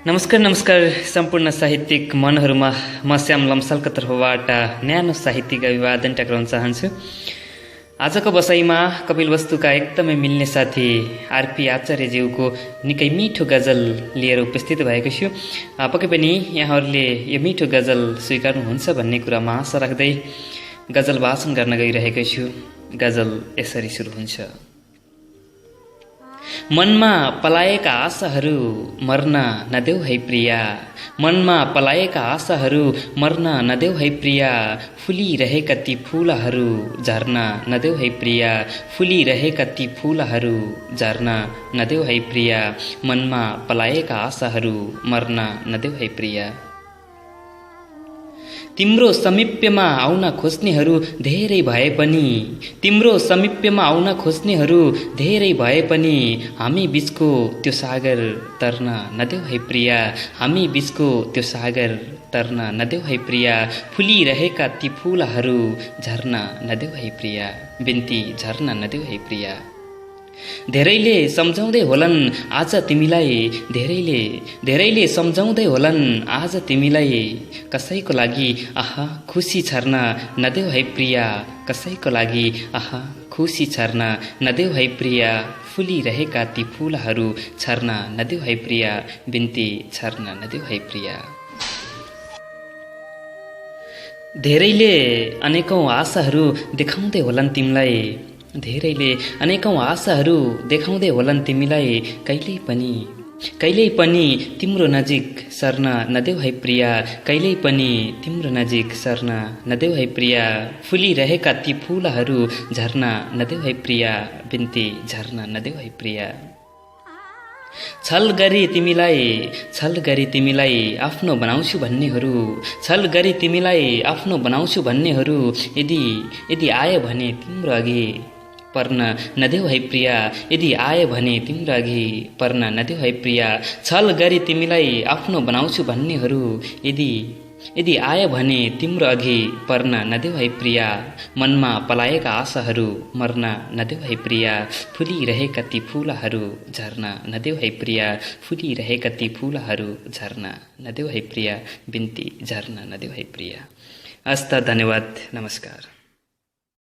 नमस्कार सम्पूर्ण साहित्यिक मनहरूमा म श्याम लम्सालको तर्फबाट न्यानो साहित्यिक अभिवादन टक्राउन चाहन्छु। आजको बसाइमा कपिलवस्तुका एकदमै मिल्ने साथी आरपी आचार्यज्यूको निकै मिठो गजल लिएर उपस्थित भएको छु। पक्कै पनि यहाँहरूले यो मिठो गजल स्वीकार्नुहुन्छ भन्ने कुरामा आशा राख्दै गजल वाचन गर्न गइरहेको छु। गजल यसरी सुरु हुन्छ। मनमा पलाएका आशाहरू मर्न नदेऊ है प्रिया, मनमा पलाएका आशाहरू मर्न नदेऊ है प्रिया, फुलिरहेका ती फूलहरू झर्न नदेऊ है प्रिया, फुलिरहेका ती फूलहरू झर्न नदेऊ है प्रिया, मनमा पलाएका आशाहरू मर्न नदेऊ है प्रिया। तिम्रो समीप्यमा आउन खोज्नेहरू धेरै भए पनि, तिम्रो समीप्यमा आउन खोज्नेहरू धेरै भए पनि, हामी बीचको त्यो सागर तर्न नदेऊ है प्रिया, हामी बीचको त्यो सागर तर्न नदेऊ है प्रिया, फुलिरहेका ती फूलहरू झर्न नदेऊ है प्रिया, बिन्ती झर्न नदेऊ है प्रिया। धेरैले सम्झाउँदै होलान् आज तिमीलाई, धेरैले सम्झाउँदै होलान् आज तिमीलाई, कसैको लागि आहा खुसी छर्न नदेऊ है प्रिया, कसैको लागि आहा खुसी छर्न नदेऊ है प्रिया, फुलिरहेका ती फूलहरू छर्न नदेऊ है प्रिया, बिन्ती छर्न नदेऊ है प्रिया। धेरैले अनेकौं आशाहरू देखाउँदै होलान् तिमीलाई, धेरैले अनेकौं आशाहरू देखाउँदै होलान् तिमीलाई, कहिल्यै पनि तिम्रो नजिक सर्न नदेऊ है प्रिया, कहिल्यै पनि तिम्रो नजिक सर्न नदेऊ है प्रिया, फुलिरहेका ती फूलहरू झर्न नदेऊ है प्रिया, बिन्ती झर्न नदेऊ है प्रिया। छल गरी तिमीलाई आफ्नो बनाउँछु भन्नेहरू, छल गरी तिमीलाई आफ्नो बनाउँछु भन्नेहरू, यदि आयो भने तिम्रो अघि पर्न नदेऊ है प्रिया, यदि आयो भने तिम्रो अघि पर्न नदेऊ है प्रिया, छल गरी तिमीलाई आफ्नो बनाउँछु भन्नेहरू, यदि आयो भने तिम्रो अघि पर्न नदेऊ है प्रिया, मनमा पलाएका आशाहरू मर्न नदेऊ है प्रिया, फुलिरहेका ती फूलहरू झर्न नदेऊ है प्रिया, फुलिरहेका ती फूलहरू झर्न नदेऊ है प्रिया, बिन्ती झर्न नदेऊ है प्रिया। हस्त धन्यवाद, नमस्कार।